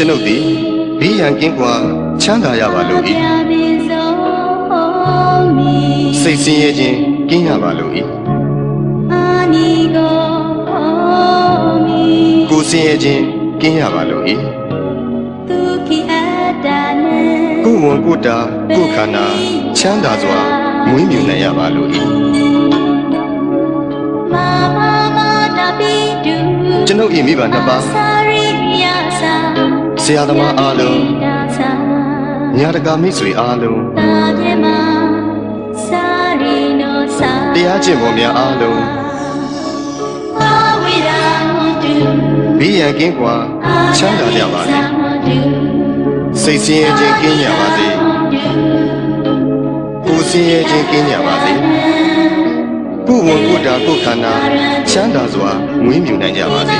ကျွန်ုပ်သည်ဘေးရန်ကင်းကွာချမ်းသာရပါလို့၏စိတ်ဆင်းရဲခြင်းကင်းရပါလို့၏ကိုယ်ဆင်းရဲခြင်းကင်းရပါလို့၏ကိုယ်ဝန်ကိုယ်တာကိုယ်ခန္ဓာချမ်းသာစွာမွေးမြူနိုင်ရပါလို့၏ကျွန်ုပ်၏မိဘနှစ်ပါးဆရာသမားအားလုံးညာတကာမိတ်ဆွေအားလုံးတရားကျင့်ပေါ်များအားလုံးဘေးရန်ကင်းကွာချမ်းသာကြပါစေစိတ်ဆင်းရဲခြင်းကင်းကြပါစေကိုယ်ဆင်းရဲခြင်းကင်းကြပါစေကိုယ်ဝန်ကိုယ်တာကိုယ်ခန္ဓာချမ်းသာစွာမွေးမြူနိုင်ကြပါစေ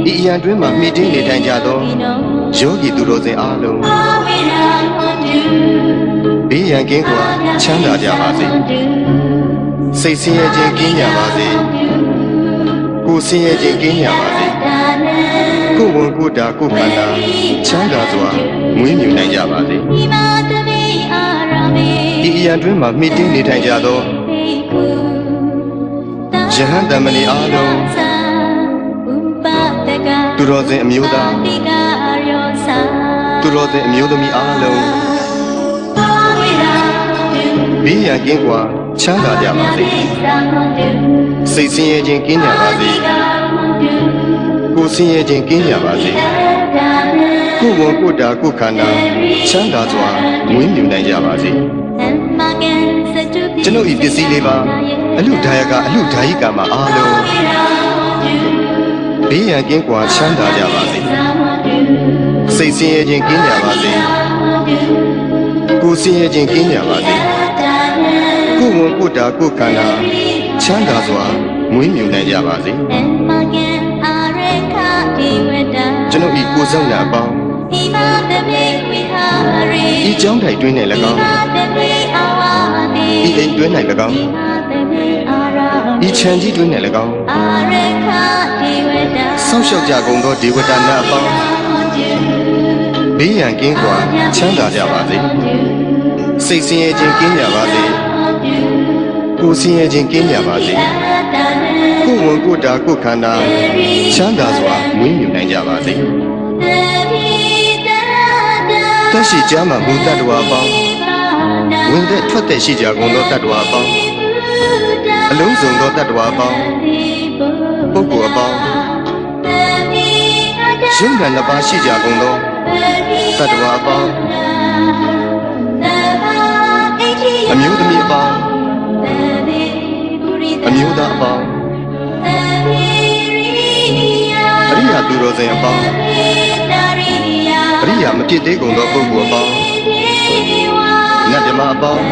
ဒီအရန်တွင်မှမိတင်းနေထိုင်ကြသောယောဂီသူတော်စင်အားလုံးဘေးရန်ကင်းကွာချမ်းသာကြပါစေစိတ်ဆင်းရဲခြင်းကင်းကြပါစေကိုယ်ဆင်းရဲခြင်းကင်းကြပါစေကိုယ်ဝန်ကိုယ်တာကိုယ်ခန္ဓာချမ်းသာစွာမွေးမြူနိုင်ကြပါစေဒီအရန်တွင်မှမိတင်းနေထိုင်ကြသောယဟန်တမဏီအားလုံးသူတော်စင်အမျိုးသားသူတော်စင်အမျိုးသမီးအားလုံးဘေးရန်ကင်းကွာချမ်းသာကြပါစေစိတ်ဆင်းရဲခြင်းကင်းကြပါစေကိုယ်ဆင်းရဲခြင်းကင်းကြပါစေကိုယ်ဝန်ကိုယ်တာကိုယ်ခန္ဓာချမ်းသာစွာမွေးမြူနိုင်ကြပါစေကျွန်ုပ်ဤပစ္စည်းလေးပါအလူဒါယကအလူဒါယိကမှာအားလုံးဘေးရန်ကင်းကွာချမ်းသာကြပါစေစိတ်ဆင်းရဲခြင်းကင်းကြပါစေကိုယ်ဆင်းရဲခြင်းကင်းကြပါစေကိုယ်ဝန်ကိုယ်တာကိုယ်ခန္ဓာချမ်းသာစွာမွေးမြူနိုင်ကြပါစေကျွန်ုပ်ဤကိုယ်ဆောင်ရာအပေါင်းဤကြောင်းတိုင်တွင်း၌၎င်းဤအိမ်တွင်း၌၎င်းဤခြံကြီးတွင်း၌၎င်းဆောက်ရှောက်ကြကုန်သောဒေဝတာနာအပေါင်းဘေးရန်ကင်းကွာချမ်းသာကြပါစေစိတ်ဆင်းရဲခြင်းကင်းကြပါစေကိုယ်ဆင်းရဲခြင်းကင်းကြပါစေကိုယ်ဝန်ကိုယ်တာကိုယ်ခန္ဓာချမ်းသာစွာမွေးမြူနိုင်ကြပါစေသက်ရှိကြမှာဘုဒ္ဓတော်အပေါင်းဝင်သက်ထွက်သက်ရှိကြကုန်သောတတ္တဝါအပေါင်းအလုံးစုံသောတတ္တဝါအပေါင်းပုဂ္ဂိုလ်အပေါင်းရှင်ခံနှစ်ပါးရှိကြကုန်သောတတ္တဝါအပေါင်းအမျိုးသမီးအပေါင်းအမျိုးသားအပေါင်းအရိယာသူတော်စင်အပေါင်းအရိယာမဖြစ်သေးကုန်သောပုဂ္ဂိုလ်အပေါင်းနတ်ဓမ္မအပေါင်း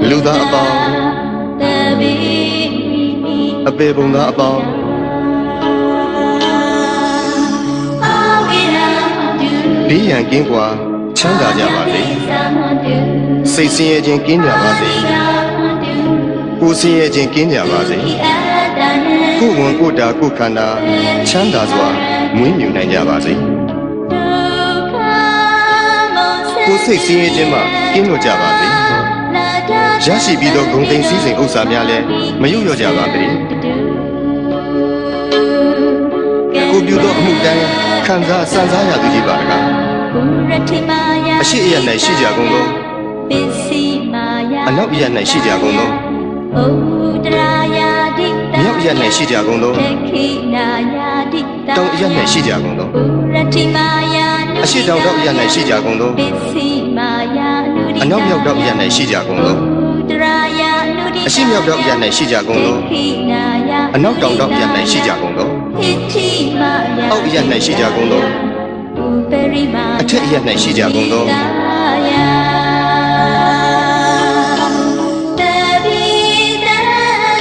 လူသားအပေါင်းအပေပုံသားအပေါင်းဘေးရန်ကင်းကွာချမ်းသာကြပါစေစိတ်ဆင်းရဲခြင်းကင်းကြပါစေကိုယ်ဆင်းရဲခြင်းကင်းကြပါစေကိုယ်ဝန်ကိုယ်တာကိုယ်ခန္ဓာချမ်းသာစွာမွေးမြူနိုင်ကြပါစေကိုယ်စိတ်ဆင်းရဲခြင်းမှကင်းလွတ်ကြပါစေရရှိပြီးသောဂုဏ်သိမ်းစည်းစိမ်ဥစ္စာများလည်းမယုတ်လျော့ကြပါစေကိုပြုသောအမှုတိုင်းခံစားစံစားရသူကြီးပါတကားအရှိအယ၌ရှိကြကုန်သောအနောက်အယ၌ရှိကြကုန်သောမြောက်အယ၌ရှိကြကုန်သောတောင်အယ၌ရှိကြကုန်သောအရှိတောင်တောင်အယ၌ရှိကြကုန်သောအနောက်မြောက်တောင်အယ၌ရှိကြကုန်သောအရှိမြောက်တောင်အယ၌ရှိကြကုန်သောအနောက်တောင်တောင်အယ၌ရှိကြကုန်သောအောက်အယ၌ရှိကြကုန်သောအထက်အယ၌ရှိကြကုန်သော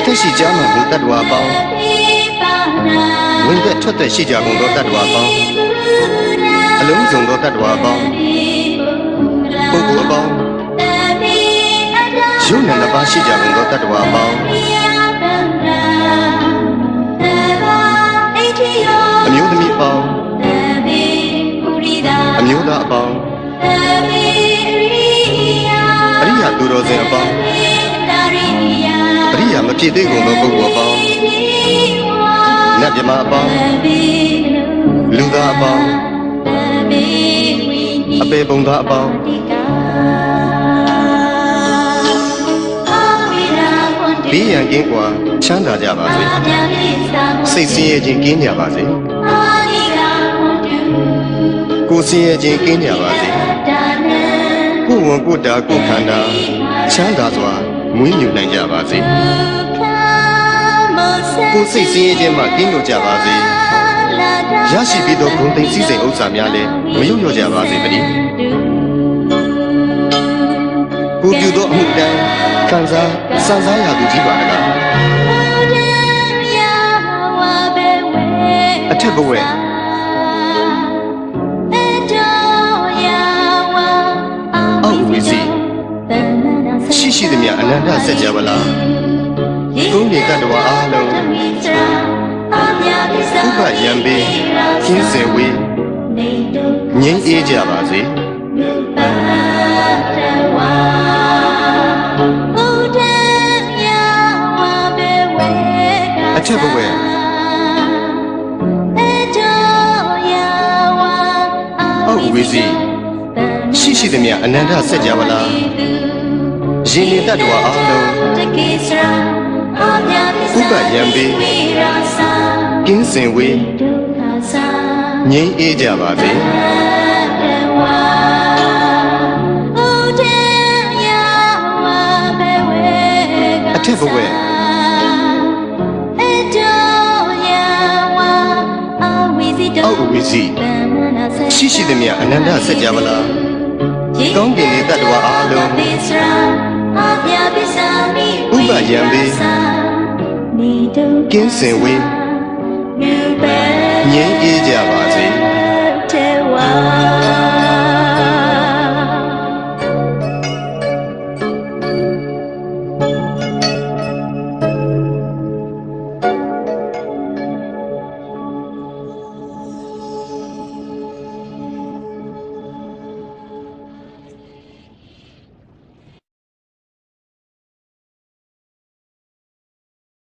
သက်ရှိကြမှာဘုတ္တဝါပေါင်းဝင်သက်ထွက်သက်ရှိကြကုန်သောတတ္တဝါပေါင်းအလုံးစုံသောတတ္တဝါပေါင်းပုဂ္ဂိုလ်အပေါင်းယုံနာနှစ်ပါးရှိကြကုန်သောတတ္တဝါပေါင်းအမျိုးသမီးပေါင်း မျိုးသားအပေါင်းအရိယာသူတော်စင်အပေါင်းအရိယာမဖြစ်သေးကုန်သောပုဂ္ဂိုလ်အပေါင်းနတ်မြမအပေါင်းလူသားအပေါင်းအပေပုံသားအပေါင်းဘေးရန်ကင်းကွာချမ်းသာကြပါစေစိတ်ဆင်းရဲခြင်းကင်းကြပါစေကိုယ်ဆင်းရဲခြင်းကင်းကြပါစေကိုယ်ဝန်ကိုယ်တာကိုယ်ခန္ဓာချမ်းသာစွာမွေးမြူနိုင်ကြပါစေကိုယ်စိတ်ဆင်းရဲခြင်းမှကင်းလွတ်ကြပါစေရရှိပြီးသောဂုဏ်သိမ်းစည်းစိမ်ဥစ္စာများလည်းမယုတ်လျော့ကြပါစေတည်းကိုပြုသောအမှုတိုင်းခံစားစံစားရသူကြီးပါတကားအထက်ဘဝအောက်ဝိစီရှိသမျှအနန္တစัจ java လာသုံးနေတတ္တဝါအားလုံးဥပယံပေကျင်းစေဝေးငြိမ်းအေးကြပါစေအထက်ဘဝအောက်ဝိစီရှိသမျှအနန္တစัจ java လာရင်နေတတ္တဝါအားလုံးဥပယံပေကင်းစင်ဝေးငြိမ်းအေးကြပါစေအထက်ဘဝအောက်ဝိစီရှိသမျှအနန္တစัจ java လာကောင်းကင်နေတတ္တဝါအားလုံးဥပယံပေကင်းစင်ဝေးငြိမ်းအေးကြပါစေ